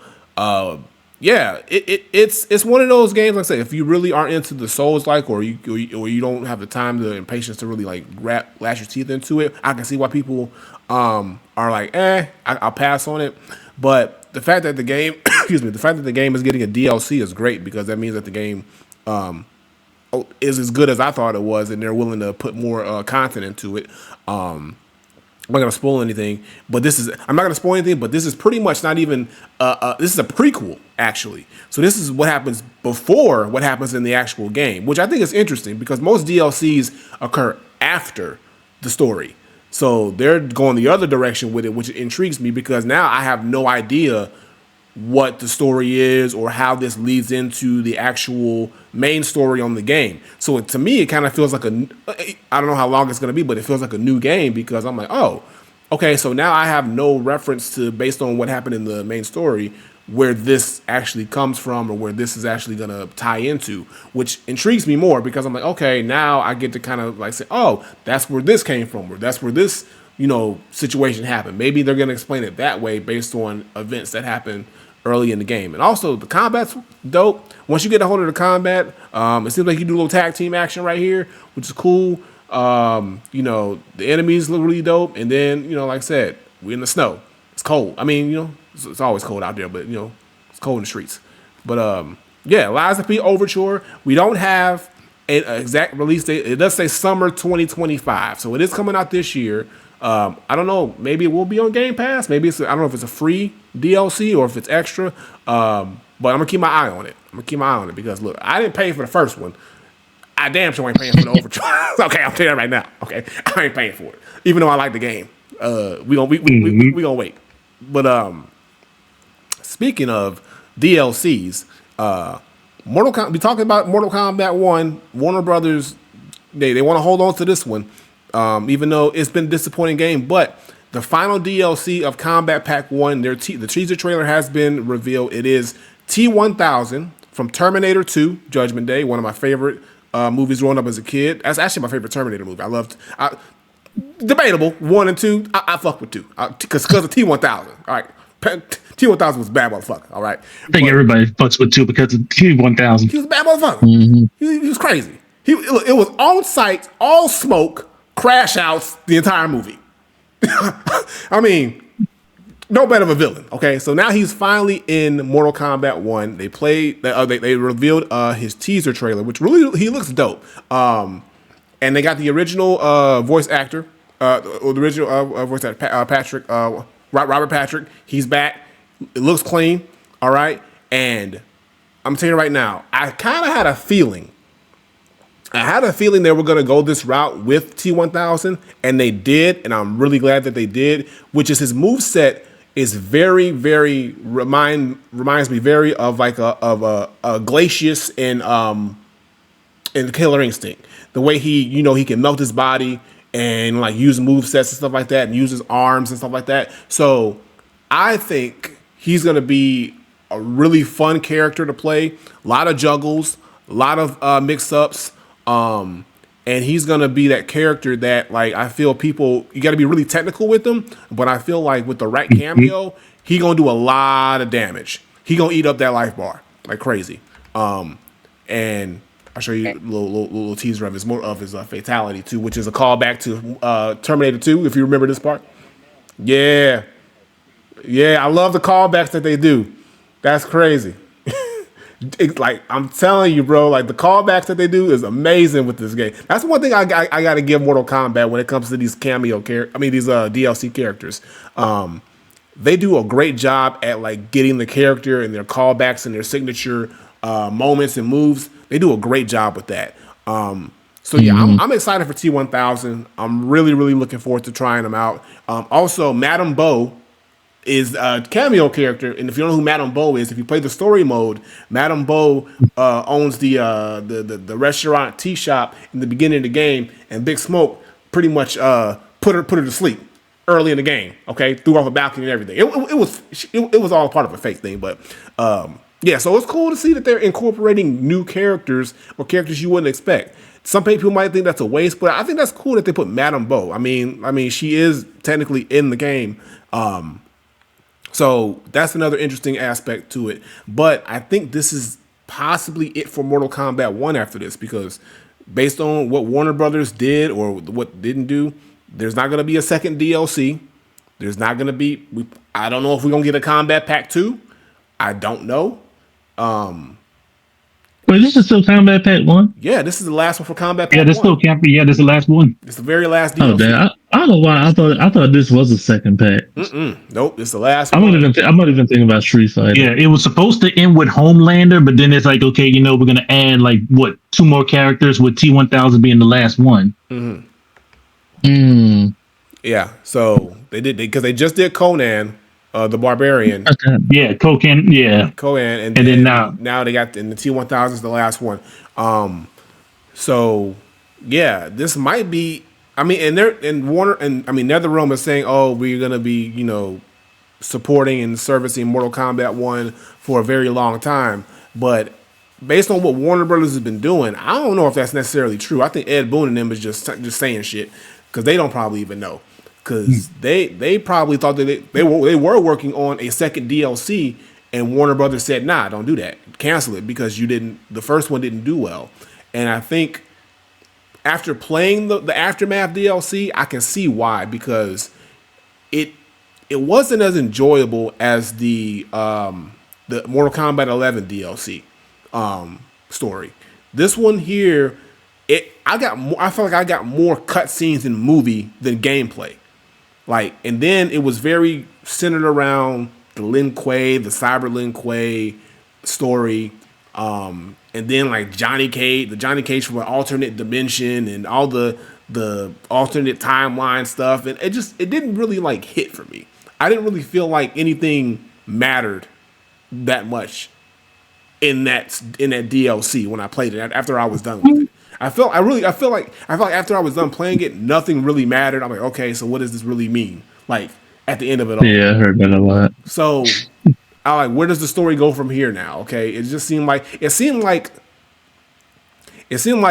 yeah, it's one of those games. Like I say, if you really aren't into the Souls like, or you don't have the time and patience to really like lash your teeth into it, I can see why people are like, I'll pass on it. But the fact that the game, the fact that the game is getting a DLC is great, because that means that the game is as good as I thought it was, and they're willing to put more content into it. I'm not gonna spoil anything, but I'm not gonna spoil anything, but this is pretty much not even this is a prequel, actually. So this is what happens before what happens in the actual game, which I think is interesting because most DLCs occur after the story. So they're going the other direction with it, which intrigues me because now I have no idea what the story is or how this leads into the actual main story on the game. So to me, it kind of feels like I don't know how long it's going to be, but it feels like a new game because I'm like, oh, okay, so now I have no reference to, based on what happened in the main story, where this actually comes from or where this is actually going to tie into, which intrigues me more because I'm like, okay, now I get to kind of like say, oh, that's where this came from, or that's where this, situation happened. Maybe they're going to explain it that way based on events that happened early in the game. And also the combat's dope. Once you get a hold of the combat, it seems like you do a little tag team action right here, which is cool. The enemies look really dope. And then, like I said, we're in the snow. It's cold. I mean, it's always cold out there, but it's cold in the streets. But yeah, Lies of P Overture. We don't have an exact release date. It does say summer 2025. So it is coming out this year. I don't know. Maybe it will be on Game Pass. Maybe I don't know if it's a free DLC or if it's extra. But I'm gonna keep my eye on it. Because look, I didn't pay for the first one. I damn sure ain't paying for the Overdrive. Okay, I'm telling you right now. Okay, I ain't paying for it, even though I like the game. We gonna wait. But speaking of DLCs, we talking about Mortal Kombat 1. Warner Brothers, they want to hold on to this one, even though it's been a disappointing game. But the final DLC of Combat Pack 1, the teaser trailer has been revealed. It is T-1000 from Terminator 2, Judgment Day, one of my favorite movies growing up as a kid. That's actually my favorite Terminator movie. Debatable, 1 and 2. I fuck with 2 because of T-1000. All right, T-1000 was a bad motherfucker. All right, I think everybody fucks with 2 because of T-1000. He was a bad motherfucker. He was crazy. It was on site, all smoke, crash outs, the entire movie. I mean, no better of a villain. Okay, so now he's finally in Mortal Kombat 1. They revealed his teaser trailer, which really he looks dope. And they got the original voice actor, Patrick, Robert Patrick. He's back. It looks clean. All right, and I'm telling you right now, I kind of had a feeling. They were going to go this route with T-1000, and they did, and I'm really glad that they did, which is his moveset is very, very, reminds me very of like a Glacius in Killer Instinct. The way he can melt his body and like use movesets and stuff like that and use his arms and stuff like that. So I think he's going to be a really fun character to play. A lot of juggles, a lot of mix-ups. And he's gonna be that character that, like, I feel you got to be really technical with him, but I feel like with the right cameo, he gonna do a lot of damage. He gonna eat up that life bar like crazy. And I'll show you a little teaser of his fatality too, which is a callback to Terminator 2. If you remember this part, yeah, I love the callbacks that they do. That's crazy. Like, I'm telling you, bro, like the callbacks that they do is amazing with this game. That's one thing I got to give Mortal Kombat when it comes to these these DLC characters. They do a great job at like getting the character and their callbacks and their signature moments and moves. They do a great job with that. So yeah, I'm excited for T-1000. I'm really, really looking forward to trying them out. Also, Madame Bo is a cameo character, and if you don't know who Madame Bo is, if you play the story mode, Madame Bo owns the restaurant tea shop in the beginning of the game, and Big Smoke pretty much put her to sleep early in the game. Okay, threw off a balcony and everything. It was all part of a fake thing, but yeah. So it's cool to see that they're incorporating new characters or characters you wouldn't expect. Some people might think that's a waste, but I think that's cool that they put Madame Bo. I mean, she is technically in the game. So that's another interesting aspect to it. But I think this is possibly it for Mortal Kombat 1 after this, because based on what Warner Brothers did or what didn't do, there's not going to be a second DLC. There's not going to be... I don't know if we're going to get a Combat Pack 2. I don't know. Wait, this is still Combat Pack 1? Yeah, this is the last one for Combat Pack 1. Yeah, this is the last one. It's the very last DLC. Oh, damn. I don't know why. I thought this was a second pack. Nope, it's the last one. I'm not even thinking about Street Fighter. Yeah, it was supposed to end with Homelander, but then it's like, okay, we're going to add, like, 2 more characters with T-1000 being the last one. Yeah, so they did, because they just did Conan, the Barbarian. Yeah, Conan, and then now they got the T-1000 is the last one. So yeah, this might be. I mean, NetherRealm is saying, oh, we're gonna be supporting and servicing Mortal Kombat 1 for a very long time, but based on what Warner Brothers has been doing, I don't know if that's necessarily true. I think Ed Boon and them is just saying shit because they don't probably even know. Because they probably thought that they were working on a second DLC, and Warner Brothers said, nah, don't do that. Cancel it because the first one didn't do well. And I think after playing the Aftermath DLC, I can see why, because it wasn't as enjoyable as the Mortal Kombat 11 DLC story. This one here, I felt like I got more cutscenes in movie than gameplay. Like, and then it was very centered around the Lin Kuei, the Cyber Lin Kuei story. And then like the Johnny Cage from an alternate dimension and all the alternate timeline stuff. And it didn't really like hit for me. I didn't really feel like anything mattered that much in that DLC when I played it after I was done with it. I feel like after I was done playing it, nothing really mattered. I'm like, okay, so what does this really mean? Like at the end of it all. Yeah, I heard that a lot. So I like, where does the story go from here now? Okay, it seemed like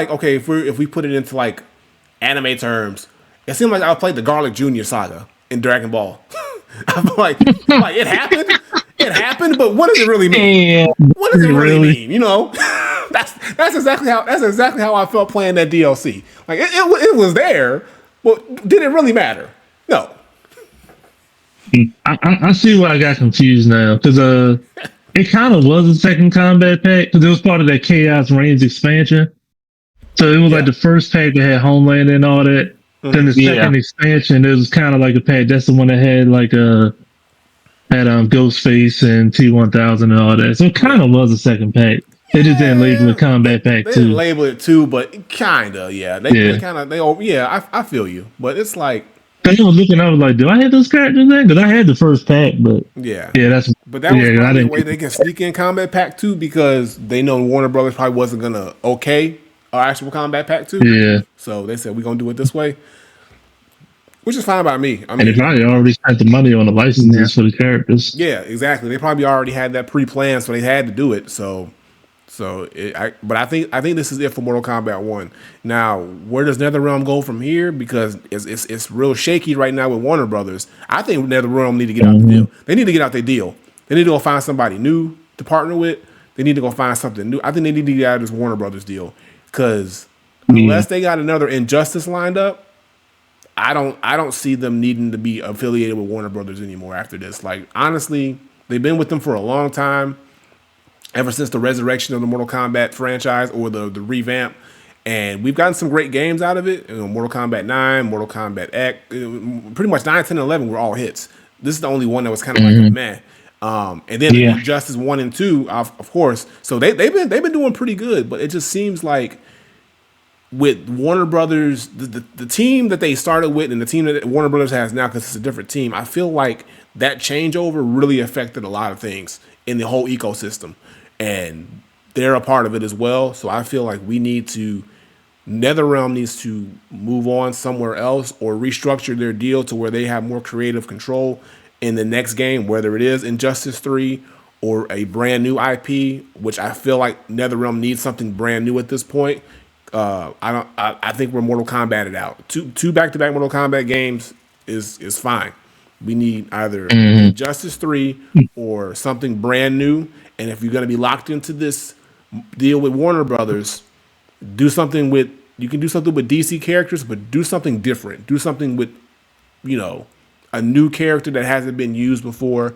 okay, if we put it into like anime terms, it seemed like I played the Garlic Jr. saga in Dragon Ball. I'm like it happened, but what does it really mean? What does it really mean? You know, that's exactly how I felt playing that DLC. Like it was there, but did it really matter? No. I see why I got confused now, because it kind of was a second combat pack, because it was part of that Chaos Reigns expansion. So it was like the first pack that had Homeland and all that. Mm-hmm. Then the second expansion, it was kind of like a pack. That's the one that had like Ghostface and T-1000 and all that. So it kind of was a second pack. They just didn't label it Combat Pack 2. They didn't label it 2, but kinda, yeah. I feel you. But it's like, I was looking, I was like, do I have those characters there? Because I had the first pack, but that's. But that was probably the way they can sneak in Combat Pack 2, because they know Warner Brothers probably wasn't gonna actual Combat Pack 2. Yeah. So they said, we're gonna do it this way, which is fine by me. I mean, and they probably already spent the money on the licenses for the characters. Yeah, exactly. They probably already had that pre-planned, so they had to do it. But I think this is it for Mortal Kombat 1. Now, where does NetherRealm go from here? Because it's real shaky right now with Warner Brothers. I think NetherRealm need to get out the deal. They need to get out their deal. They need to go find somebody new to partner with. They need to go find something new. I think they need to get out of this Warner Brothers deal, because unless they got another Injustice lined up, I don't see them needing to be affiliated with Warner Brothers anymore after this. Like, honestly, they've been with them for a long time. Ever since the resurrection of the Mortal Kombat franchise, or the revamp, and we've gotten some great games out of it. You know, Mortal Kombat 9, Mortal Kombat X, pretty much 9, 10, and 11 were all hits. This is the only one that was kind of like a meh. And then Injustice 1 and 2, of course. So they've been doing pretty good, but it just seems like with Warner Brothers, the team that they started with and the team that Warner Brothers has now, because it's a different team, I feel like that changeover really affected a lot of things in the whole ecosystem. And they're a part of it as well. So I feel like NetherRealm needs to move on somewhere else, or restructure their deal to where they have more creative control in the next game, whether it is Injustice 3 or a brand new IP, which I feel like NetherRealm needs something brand new at this point. I think we're Mortal Kombated out. Two back-to-back Mortal Kombat games is fine. We need either Injustice 3 or something brand new. And if you're going to be locked into this deal with Warner Brothers, you can do something with DC characters, but do something different. Do something with, a new character that hasn't been used before,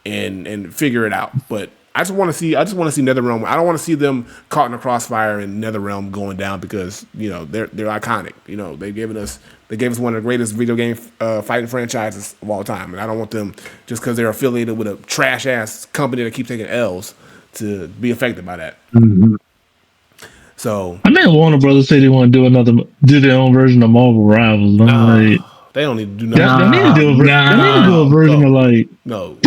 and figure it out. But I just want to see NetherRealm. I don't want to see them caught in a crossfire and NetherRealm going down, because they're iconic. They gave us one of the greatest video game fighting franchises of all time, and I don't want them, just because they're affiliated with a trash ass company that keeps taking L's, to be affected by that. Mm-hmm. So I mean, Warner Brothers say they want to do their own version of Marvel Rivals. They don't need to do nothing. They need to do a version of like the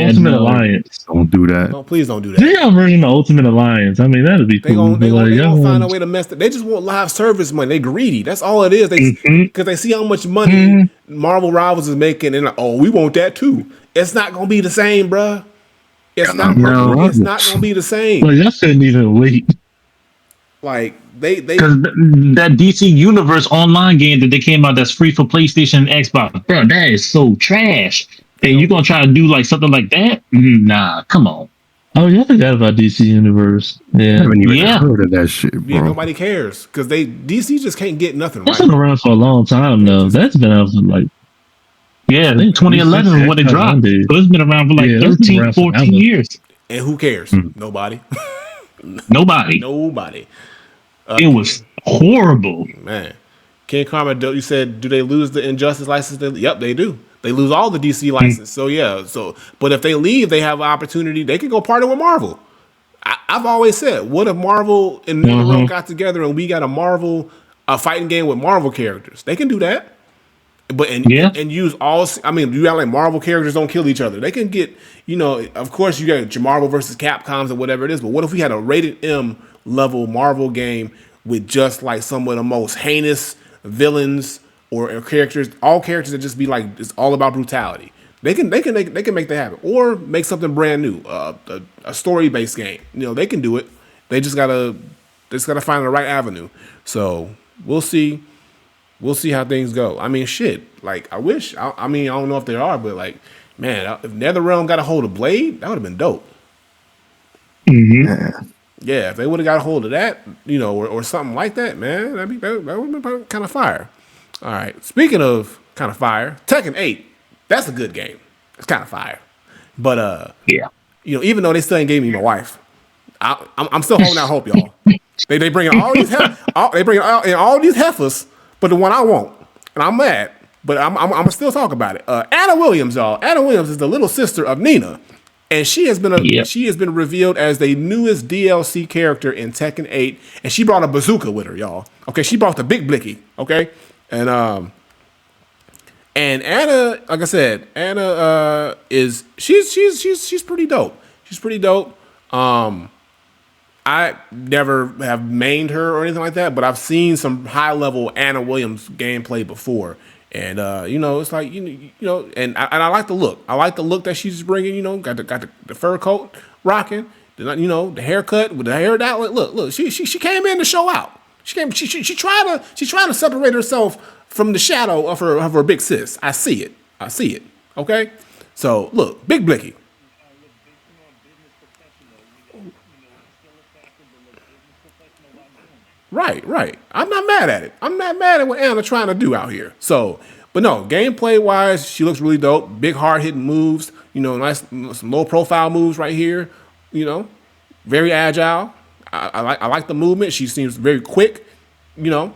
Ultimate Alliance. Don't do that. Please don't do that. They got a version of Ultimate Alliance. I mean, that'd be cool. They gonna find a way to mess it. They just want live service money. They greedy. That's all it is. Because they see how much money Marvel Rivals is making, and we want that too. It's not gonna be the same, bruh. It's not gonna be the same. Like, I couldn't even wait. Like they because that DC Universe online game that they came out that's free for PlayStation and Xbox, bro, that is so trash. And you gonna try to do like something like that? Nah, come on. Oh yeah, I forgot about DC Universe. Yeah, I haven't even heard of that shit, bro. Yeah, nobody cares, because DC just can't get nothing right. That's been around for a long time though. That's been out for like. Yeah, I think 2011 is when it dropped. So it's been around for like 13, 14 years. And who cares? Nobody. Nobody. It was horrible. Man. King Karma, you said, do they lose the Injustice license? Yep, they do. They lose all the DC license. So yeah. So, but if they leave, they have an opportunity. They can go partner with Marvel. I've always said, what if Marvel and NetherRealm got together and we got a fighting game with Marvel characters? They can do that. But and use all. I mean, you got like Marvel characters don't kill each other. They can get, of course you got your Marvel versus Capcoms or whatever it is. But what if we had a rated M level Marvel game with just like some of the most heinous villains or characters, all characters that just be like it's all about brutality. They can make that happen, or make something brand new, a story based game. They can do it. They just gotta find the right avenue. So we'll see. We'll see how things go. I mean, shit. Like, I wish. I mean, I don't know if there are, but like, man, if NetherRealm got a hold of Blade, that would have been dope. Mm-hmm. Yeah, if they would have got a hold of that, or something like that, man, that would have been kind of fire. All right. Speaking of kind of fire, Tekken 8, that's a good game. It's kind of fire. But even though they still ain't gave me my wife, I'm still holding out hope, y'all. They bring in all these all these heifers. But the one I want, and I'm mad, but I'm gonna still talk about it. Anna Williams, y'all. Anna Williams is the little sister of Nina, and she has been revealed as the newest DLC character in Tekken 8, and she brought a bazooka with her, y'all. Okay, she brought the big blicky. Okay, and Anna, like I said, Anna she's pretty dope. She's pretty dope. I never have mained her or anything like that, but I've seen some high level Anna Williams gameplay before, and it's like and I like the look. I like the look that she's bringing. Got the fur coat rocking, the haircut with the hair down. Look, she came in to show out. She tried to separate herself from the shadow of her big sis. I see it. Okay, so look, big blicky. Right. I'm not mad at it. I'm not mad at what Anna's trying to do out here. So, but no, gameplay wise, she looks really dope. Big hard hitting moves. Nice some low profile moves right here. Very agile. I like the movement. She seems very quick. And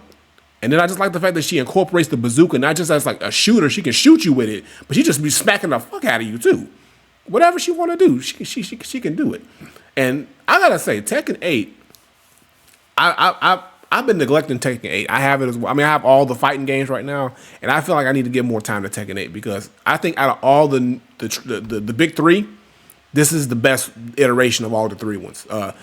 then I just like the fact that she incorporates the bazooka not just as like a shooter. She can shoot you with it, but she just be smacking the fuck out of you too. Whatever she want to do, she can do it. And I gotta say, Tekken 8. I've been neglecting Tekken 8. I have it as well. I mean, I have all the fighting games right now, and I feel like I need to give more time to Tekken 8 because I think out of all the big three, this is the best iteration of all the three ones. And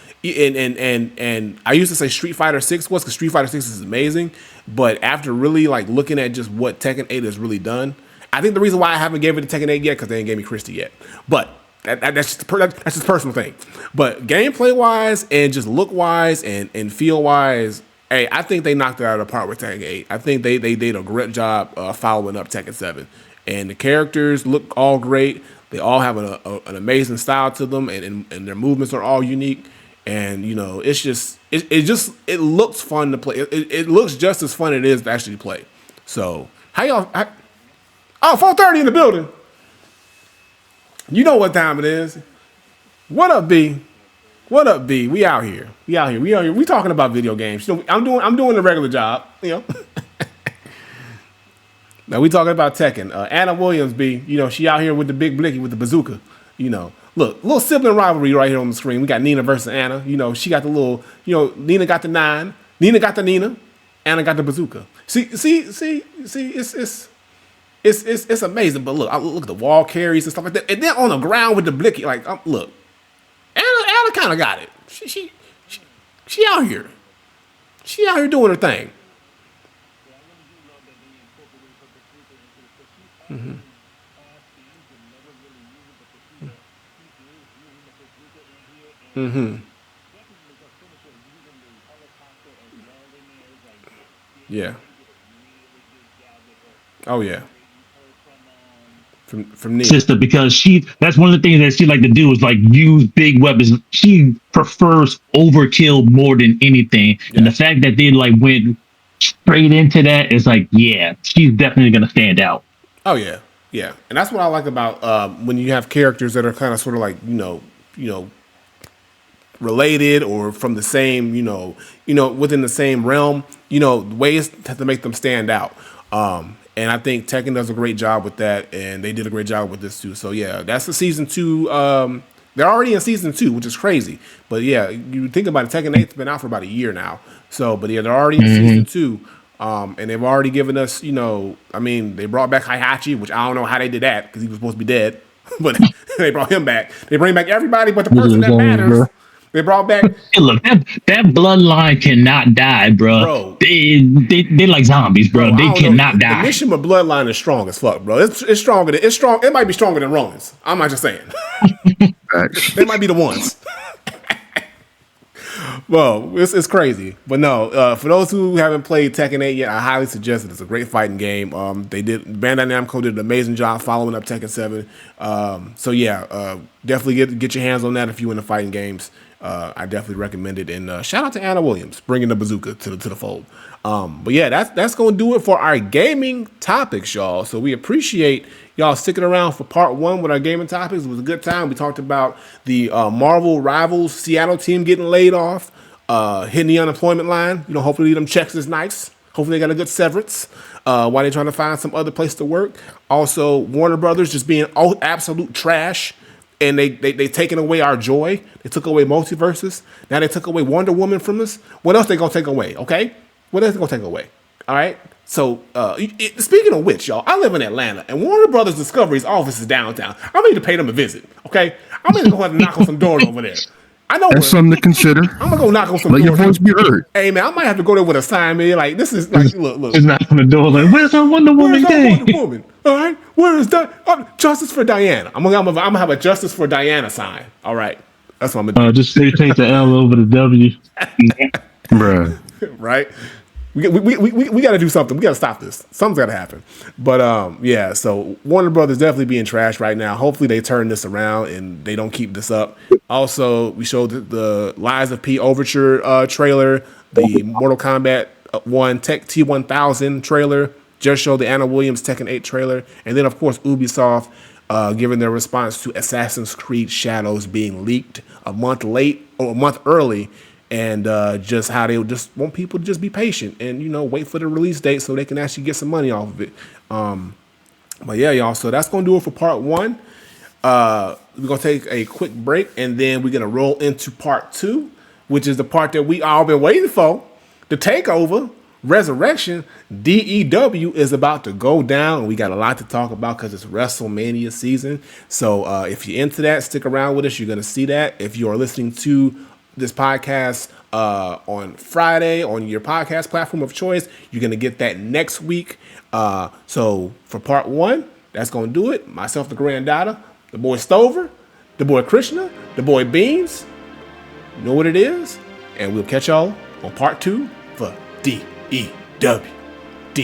I used to say Street Fighter 6 was because Street Fighter 6 is amazing, but after really like looking at just what Tekken 8 has really done, I think the reason why I haven't gave it to Tekken 8 yet because they ain't gave me Christy yet, but. That's just a personal thing, but gameplay wise and just look wise and feel wise, hey, I think they knocked it out of the park with Tekken 8. I think they did a great job following up Tekken 7, and the characters look all great. They all have an amazing style to them, and their movements are all unique. And it's just it looks fun to play. It looks just as fun as it is to actually play. So how y'all? 4:30 in the building. You know what time it is. What up, B? What up, B? We out here. We talking about video games. I'm doing the regular job. Now we talking about Tekken. Anna Williams, B. She out here with the big blicky with the bazooka. Look, little sibling rivalry right here on the screen. We got Nina versus Anna. She got the little. Nina got the 9. Nina got the Nina. Anna got the bazooka. See. It's amazing, but look at the wall carries and stuff like that, and then on the ground with the blicky, like look, Anna kind of got it. She out here, doing her thing. Yeah. Oh yeah. From Nia. Sister, because that's one of the things that she like to do is like use big weapons. She prefers overkill more than anything. Yeah. And the fact that they like went straight into that is like, yeah, she's definitely gonna stand out. Oh yeah. And that's what I like about when you have characters that are kind of sort of like, related or from the same, within the same realm, ways to make them stand out. And I think Tekken does a great job with that, and they did a great job with this too. So yeah, that's the season 2. They're already in season 2, which is crazy. But yeah, you think about it, Tekken 8's been out for about a year now. So, but yeah, they're already in season 2. And they've already given us, I mean, they brought back Heihachi, which I don't know how they did that because he was supposed to be dead, but they brought him back. They bring back everybody but the person that matters. They brought back. Hey, look, that bloodline cannot die, bro. They like zombies, bro. They cannot die. The Mishima bloodline is strong as fuck, bro. It's stronger. It's strong. It might be stronger than Romans. I'm not just saying. They might be the ones. Well, it's crazy, but no. For those who haven't played Tekken 8 yet, I highly suggest it. It's a great fighting game. Bandai Namco did an amazing job following up Tekken 7. So yeah, definitely get your hands on that if you're into fighting games. I definitely recommend it. And shout out to Anna Williams bringing the bazooka to the fold. But yeah, that's gonna do it for our gaming topics, y'all. So we appreciate y'all sticking around for part 1 with our gaming topics. It was a good time. We talked about the Marvel Rivals Seattle team getting laid off, hitting the unemployment line. Hopefully them checks is nice. Hopefully they got a good severance while they're trying to find some other place to work. Also, Warner Brothers just being absolute trash. And they taken away our joy. They took away multiverses. Now they took away Wonder Woman from us. What else they gonna take away? Okay, what else they gonna take away? All right. So speaking of which, y'all, I live in Atlanta, and Warner Brothers Discovery's office is downtown. I need to pay them a visit. Okay, I'm gonna go ahead and knock on some doors over there. I know that's something to consider. I'm gonna go knock on some doors. Let your voice be heard. Hey man, I might have to go there with a sign, man. Like this is like look. It's not on the door. Like, where's our Wonder Woman game? Wonder Woman? All right, where is that? Justice for Diana. I'm gonna have a Justice for Diana sign. All right, that's what I'm gonna do. Just say take the L over the W, bruh. Right. We got to do something. We got to stop this. Something's got to happen. But yeah, so Warner Brothers definitely being trashed right now. Hopefully they turn this around and they don't keep this up. Also, we showed the Lies of P Overture trailer, the Mortal Kombat 1 Tech T1000 trailer, just showed the Anna Williams Tekken 8 trailer, and then of course Ubisoft giving their response to Assassin's Creed Shadows being leaked a month late or a month early. And just how they just want people to just be patient and, wait for the release date so they can actually get some money off of it. But yeah, y'all, so that's going to do it for part 1. We're going to take a quick break, and then we're going to roll into part 2, which is the part that we all been waiting for. The Takeover, Resurrection, DEW is about to go down, and we got a lot to talk about because it's WrestleMania season. So if you're into that, stick around with us. You're going to see that. If you are listening to this podcast on Friday on your podcast platform of choice, you're going to get that next week. So for part 1, that's going to do it. Myself, the granddaughter, the boy Stover, the boy Krishna, the boy Beans. You know what it is? And we'll catch y'all on part 2 for DEW.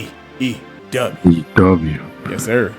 DEW. DEW. Yes, sir.